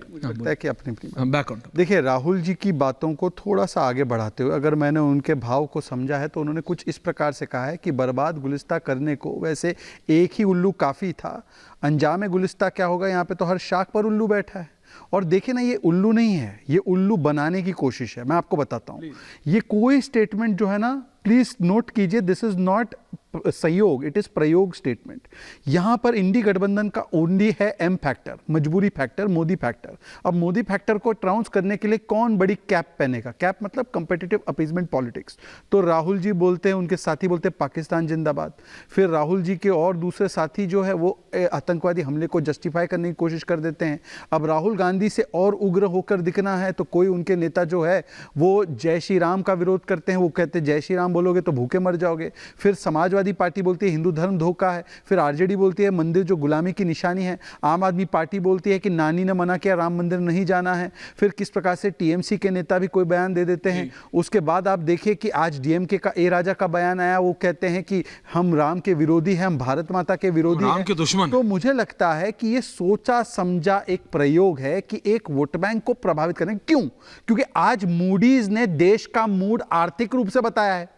मुझे लगता है कि अपनी बैकग्राउंड। देखिए, राहुल जी की बातों को थोड़ा सा आगे बढ़ाते हुए अगर मैंने उनके भाव को समझा है तो उन्होंने कुछ इस प्रकार से कहा है कि बर्बाद गुलिस्ता करने को वैसे एक ही उल्लू काफ़ी था, अंजाम गुलिस्ता क्या होगा, यहाँ पे तो हर शाख पर उल्लू बैठा है। और देखिए ना, ये उल्लू नहीं है, ये उल्लू बनाने की कोशिश है। मैं आपको बताता हूँ, ये कोई स्टेटमेंट जो है ना, प्लीज नोट कीजिए, दिस इज नॉट सहयोग, इट इज प्रयोग स्टेटमेंट। यहां पर इंडी गठबंधन का ओनली है एम फैक्टर, मजबूरी फैक्टर, मोदी फैक्टर। अब मोदी फैक्टर को ट्राउंस करने के लिए कौन बड़ी कैप पहनेगा? कैप मतलब कंपेटिटिव अपीजमेंट पॉलिटिक्स। तो राहुल जी बोलते हैं, उनके साथी बोलते हैं पाकिस्तान जिंदाबाद। फिर राहुल जी के और दूसरे साथी जो है वो आतंकवादी हमले को जस्टिफाई करने की कोशिश कर देते हैं। अब राहुल गांधी से और उग्र होकर दिखना है तो कोई उनके नेता जो है वो जय श्री राम का विरोध करते हैं, वो कहते हैं जय श्री राम बोलोगे तो भूखे मर जाओगे। फिर समाजवादी पार्टी बोलती है हिंदू धर्म धोखा है। फिर आरजेडी बोलती है मंदिर जो गुलामी की निशानी है। आम आदमी पार्टी बोलती है कि नानी ने मना किया, राम मंदिर नहीं जाना है। फिर किस प्रकार से टीएमसी के नेता भी कोई बयान दे देते हैं। उसके बाद आप देखिए कि आज डीएमके का ए राजा का बयान आया, वो कहते हैं कि हम राम के विरोधी हैं, हम भारत माता के विरोधी हैं, राम के दुश्मन। तो मुझे लगता है कि ये सोचा समझा एक प्रयोग है कि एक वोट बैंक को प्रभावित करने। क्यों? क्योंकि आज मूडीज ने देश का मूड आर्थिक रूप से बताया है।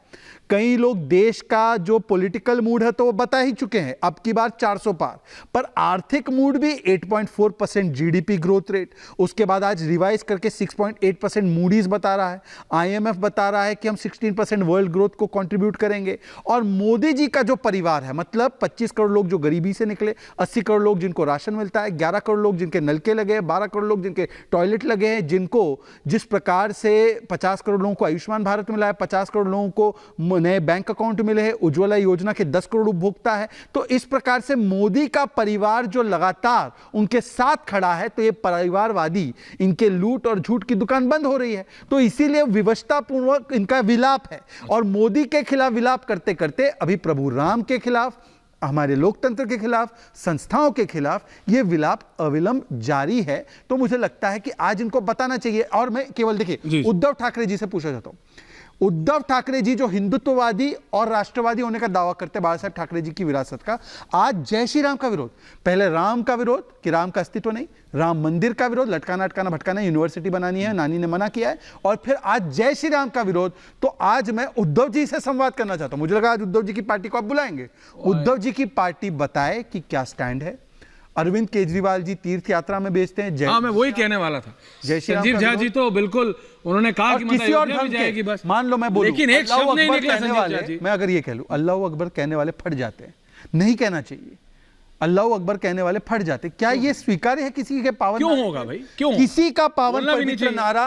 कई लोग देश का जो पॉलिटिकल मूड है तो वो बता ही चुके हैं, अब की बार 400 पार। पर आर्थिक मूड भी 8.4% जीडीपी ग्रोथ रेट, उसके बाद आज रिवाइज करके 6.8% मूडीज बता रहा है। आईएमएफ बता रहा है कि हम 16% वर्ल्ड ग्रोथ को कंट्रीब्यूट करेंगे। और मोदी जी का जो परिवार है, मतलब 25 करोड़ लोग जो गरीबी से निकले, 80 करोड़ लोग जिनको राशन मिलता है, 11 करोड़ लोग जिनके नलके लगे हैं, 12 करोड़ लोग जिनके टॉयलेट लगे हैं, जिनको जिस प्रकार से 50 करोड़ लोगों को आयुष्मान भारत मिला है, 50 करोड़ लोगों को नए बैंक अकाउंट मिले हैं, उज्ज्वला योजना के 10 करोड़ उपभोक्ता है। तो इस प्रकार से मोदी का परिवार जो लगातार उनके साथ खड़ा है, तो ये परिवारवादी इनके लूट और झूठ की दुकान बंद हो रही है। तो इसीलिए विवशतापूर्वक इनका विलाप है। और मोदी के खिलाफ विलाप करते करते अभी प्रभु राम के खिलाफ, हमारे लोकतंत्र के खिलाफ, संस्थाओं के खिलाफ ये विलाप अविलंब जारी है। तो मुझे लगता है कि आज इनको बताना चाहिए। और मैं केवल देखिए उद्धव ठाकरे जी से पूछना चाहता हूं, उद्धव ठाकरे जी जो हिंदुत्ववादी और राष्ट्रवादी होने का दावा करते हैं, बाला साहब ठाकरे जी की विरासत का, आज जय श्री राम का विरोध, पहले राम का विरोध कि राम का अस्तित्व नहीं, राम मंदिर का विरोध, लटकाना अटकाना भटकाना, यूनिवर्सिटी बनानी है, नानी ने मना किया है, और फिर आज जय श्री राम का विरोध। तो आज मैं उद्धव जी से संवाद करना चाहता हूं। मुझे लगा आज उद्धव जी की पार्टी को आप बुलाएंगे। उद्धव जी की पार्टी बताए कि क्या स्टैंड है। अरविंद केजरीवाल जी तीर्थ यात्रा में भेजते हैं, हाँ मैं वही कहने वाला था। जय श्री राम संजीव झा जी तो बिल्कुल उन्होंने कहा कि किसी और धर्म जाएगी बस, मान लो मैं बोलूं, लेकिन एक शब्द नहीं निकला संजीव झा जी। मैं अगर ये कह लूं अल्लाह अकबर कहने वाले फट जाते हैं, नहीं कहना चाहिए। अल्लाह अकबर कहने वाले फट जाते, क्या ये स्वीकार्य है किसी के पावन? क्यों होगा भाई, क्यों? किसी का पावन पवित्र नारा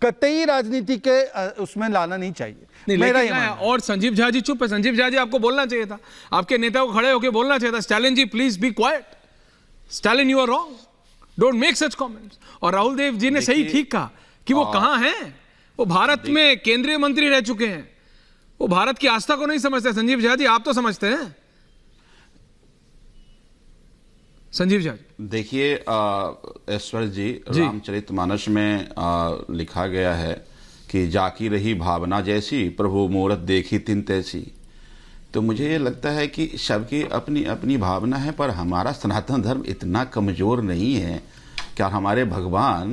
कतई राजनीति के उसमें लाना नहीं चाहिए, मेरा ये मानना है। और संजीव झा जी चुप है। संजीव झा जी आपको बोलना चाहिए था, आपके नेता को खड़े होकर बोलना चाहिए था, Stalin ji please be quiet, Stalin you are wrong, don't make such comments. और राहुल देव जी ने सही ठीक कहा कि वो कहां हैं, वो भारत में केंद्रीय मंत्री रह चुके हैं, वो भारत की आस्था को नहीं समझते। संजीव झा जी आप तो समझते हैं। संजीव झा जी देखिए, ऐश्वर्य जी, रामचरितमानस में लिखा गया है कि जाकी रही भावना जैसी, प्रभु मूरत देखी तिन तैसी। तो मुझे ये लगता है कि सबकी अपनी अपनी भावना है, पर हमारा सनातन धर्म इतना कमजोर नहीं है। क्या हमारे भगवान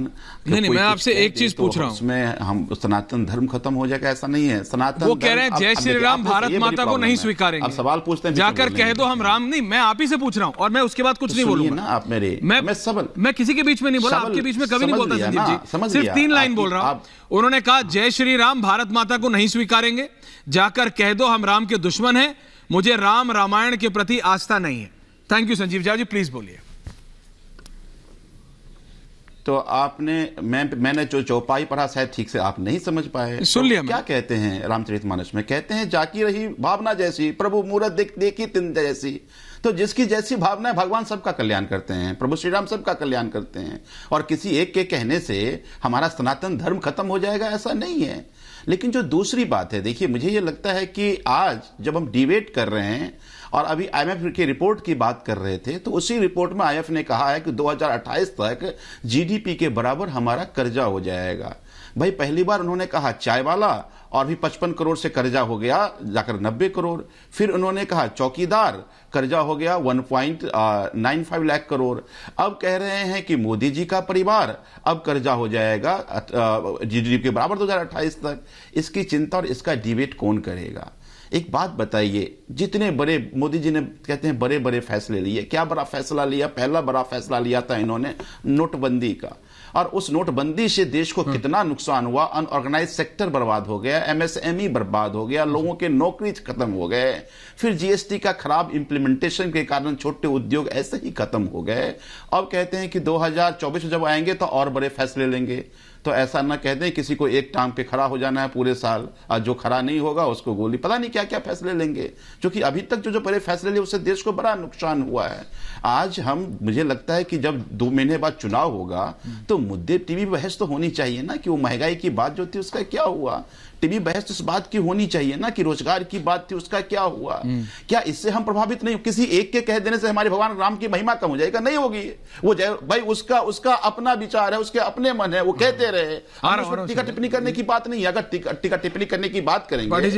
नहीं, मैं आपसे एक चीज पूछ रहा हूं, उसमें हम सनातन धर्म खत्म हो जाएगा? ऐसा नहीं है। सनातन वो कह रहे हैं जय श्री राम भारत माता को नहीं स्वीकारेंगे। अब सवाल पूछते हैं, जाकर कह दो हम राम नहीं। मैं आप ही से पूछ रहा हूं और मैं उसके बाद कुछ नहीं बोलूंगा ना। आप मेरे मैं किसी के बीच में नहीं बोला, आपके बीच में कभी नहीं बोलता संजीव जी, सिर्फ 3 लाइन बोल रहा हूं। उन्होंने कहा जय श्री राम भारत माता को नहीं स्वीकारेंगे, जाकर कह दो हम राम के दुश्मन हैं, मुझे राम रामायण के प्रति आस्था नहीं है। Thank you Sanjeev Jha ji, please बोलिए। तो आपने मैंने जो चौपाई पढ़ा शायद ठीक से आप नहीं समझ पाए। सुन लिया। क्या कहते हैं रामचरितमानस में? कहते हैं जाकी रही भावना जैसी, प्रभु मूरत देखी तिन जैसी। तो जिसकी जैसी भावना है, भगवान सबका कल्याण करते हैं, प्रभु श्री राम सबका कल्याण करते हैं। और किसी एक के कहने से हमारा सनातन धर्म खत्म हो जाएगा, ऐसा नहीं है। लेकिन जो दूसरी बात है, देखिए मुझे ये लगता है कि आज जब हम डिबेट कर रहे हैं और अभी आईएमएफ की रिपोर्ट की बात कर रहे थे, तो उसी रिपोर्ट में आईएमएफ ने कहा है कि 2028 तक जीडीपी के बराबर हमारा कर्जा हो जाएगा। भाई पहली बार उन्होंने कहा चाय वाला, और भी 55 करोड़ से कर्जा हो गया जाकर 90 करोड़। फिर उन्होंने कहा चौकीदार, कर्जा हो गया 1.95 लाख करोड़। अब कह रहे हैं कि मोदी जी का परिवार अब कर्जा हो जाएगा जीडीपी के बराबर 2028 तक। इसकी चिंता और इसका डिबेट कौन करेगा? एक बात बताइए, जितने बड़े मोदी जी ने कहते हैं बड़े बड़े फैसले लिए, क्या बड़ा फैसला लिया? पहला बड़ा फैसला लिया था इन्होंने नोटबंदी का, और उस नोटबंदी से देश को कितना नुकसान हुआ। अनऑर्गेनाइज सेक्टर बर्बाद हो गया, एमएसएमई बर्बाद हो गया, लोगों के नौकरी खत्म हो गए। फिर जीएसटी का खराब इंप्लीमेंटेशन के कारण छोटे उद्योग ऐसे ही खत्म हो गए। अब कहते हैं कि 2024 में जब आएंगे तो और बड़े फैसले लेंगे। तो ऐसा ना कहते हैं किसी को एक टांग पे खड़ा हो जाना है पूरे साल, और जो खड़ा नहीं होगा उसको गोली, पता नहीं क्या क्या फैसले लेंगे। क्योंकि अभी तक जो बड़े फैसले लिए उससे देश को बड़ा नुकसान हुआ है। आज मुझे लगता है कि जब 2 महीने बाद चुनाव होगा तो मुद्दे टीवी बहस तो होनी चाहिए ना, कि वो महंगाई की बात जो थी उसका क्या हुआ। टीवी बहस तो इस बात की होनी चाहिए ना कि रोजगार की बात थी उसका क्या हुआ। क्या इससे हम प्रभावित नहीं? किसी एक के कह देने से हमारे भगवान राम की महिमा कम हो जाएगा? नहीं होगी। वो भाई उसका अपना विचार है, उसके अपने मन है, वो कहते रहे। टीका टिप्पणी करने की बात नहीं है। अगर टीका टिप्पणी करने की बात करेंगे,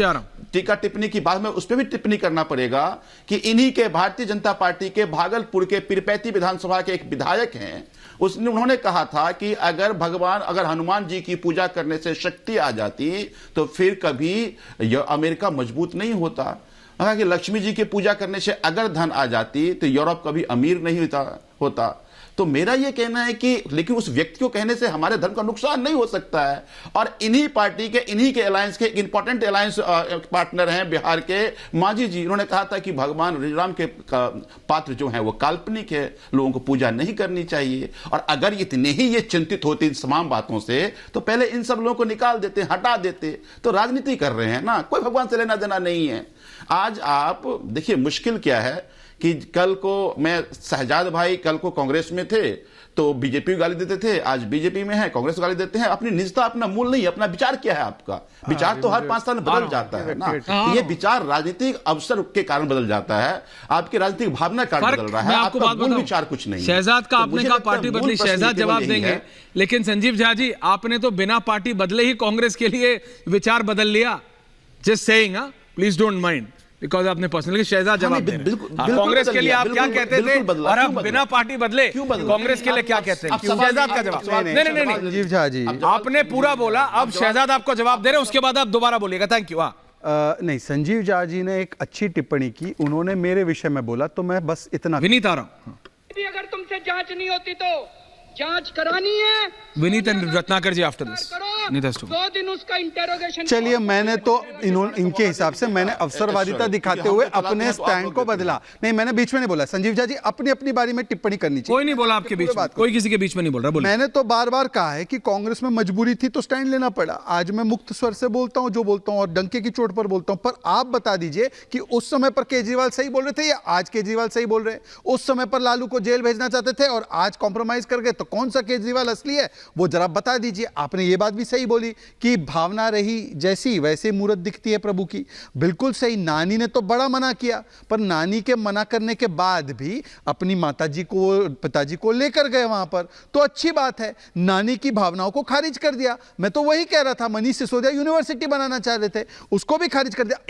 टीका टिप्पणी की बात में उस पर भी टिप्पणी करना पड़ेगा कि इन्हीं के भारतीय जनता पार्टी के भागलपुर के पीरपैंती विधानसभा के एक विधायक हैं, उन्होंने कहा था कि अगर हनुमान जी की पूजा करने से शक्ति आ जाती तो फिर कभी अमेरिका मजबूत नहीं होता। कहा कि लक्ष्मी जी की पूजा करने से अगर धन आ जाती तो यूरोप कभी अमीर नहीं होता। तो मेरा यह कहना है कि लेकिन उस व्यक्ति को कहने से हमारे धर्म का नुकसान नहीं हो सकता है। और इन्हीं पार्टी के, इन्हीं के अलायंस के इंपॉर्टेंट अलायंस पार्टनर हैं बिहार के मांझी जी। उन्होंने कहा था कि भगवान श्रीराम के पात्र जो हैं वो काल्पनिक है, लोगों को पूजा नहीं करनी चाहिए। और अगर इतने ही ये चिंतित होते इन तमाम बातों से तो पहले इन सब लोगों को निकाल देते, हटा देते। तो राजनीति कर रहे हैं ना, कोई भगवान से लेना देना नहीं है। आज आप देखिए मुश्किल क्या है कि कल को मैं शहजाद भाई कल को कांग्रेस में थे तो बीजेपी को गाली देते थे, आज बीजेपी में है कांग्रेस को गाली देते हैं। अपनी निजता, अपना मूल नहीं, अपना विचार क्या है आपका? विचार तो हर 5 साल में बदल जाता है ना। ये विचार राजनीतिक अवसर के कारण बदल जाता है, आपकी राजनीतिक भावना का बदल रहा है, आपका मूल विचार कुछ नहीं। शहजाद का आपने कहा पार्टी बदली, शहजाद जवाब देंगे। लेकिन संजीव झा जी, आपने तो बिना पार्टी बदले ही कांग्रेस के लिए विचार बदल लिया। Just saying, please don't mind, because आपने पर्सनली। शहजाद जवाब कांग्रेस के लिए आप क्या कहते थे और अब बिना पार्टी बदले कांग्रेस के लिए क्या कहते हैं? शहजाद का जवाब। नहीं, संजीव झा जी, आपने पूरा बोला, अब शहजाद आपको जवाब दे रहे हैं, उसके बाद आप दोबारा बोलिएगा। Thank you. नहीं, संजीव झा जी ने एक अच्छी टिप्पणी की, उन्होंने मेरे विषय में बोला, तो मैं बस इतना विनीत आ रहा हूं। अगर तुमसे जांच नहीं होती तो जांच करानी है। Vineet and Ratnakar ji after this. 2 दिन उसका इंटेरोगेशन। चलिए, मैंने तो इनके हिसाब से मैंने अवसरवादिता दिखाते हुए अपने स्टैंड को बदला। नहीं, मैंने बीच में नहीं बोला। संजीव झा जी अपनी अपनी बारी में टिप्पणी करनी चाहिए। कोई नहीं बोला आपके बीच में, कोई किसी के बीच में नहीं बोल रहा। बोलिए। मैंने तो बार बार कहा है कि कांग्रेस में मजबूरी थी तो स्टैंड लेना पड़ा। आज मैं मुक्त स्वर से बोलता हूं, जो बोलता हूं, और डंके की चोट पर बोलता हूं। पर आप बता दीजिए कि उस समय पर केजरीवाल सही बोल रहे थे या आज केजरीवाल सही बोल रहे हैं? उस समय पर लालू को जेल भेजना चाहते थे और आज कॉम्प्रोमाइज कर गए, तो कौन सा केजरीवाल असली है वो जरा बता दीजिए। आपने ये बात भी सही बोली कि भावना रही जैसी वैसे मूरत दिखती है प्रभु की, बिल्कुल सही। नानी ने तो बड़ा मना किया, पर नानी के मना करने के बाद भी अपनी माताजी को, पिताजी को लेकर गए वहां पर, तो अच्छी बात है। नानी की भावनाओं को खारिज कर दिया। मैं तो वही कह रहा था, मनीष सिसोदिया यूनिवर्सिटी बनाना चाह रहे थे, उसको भी खारिज कर दिया।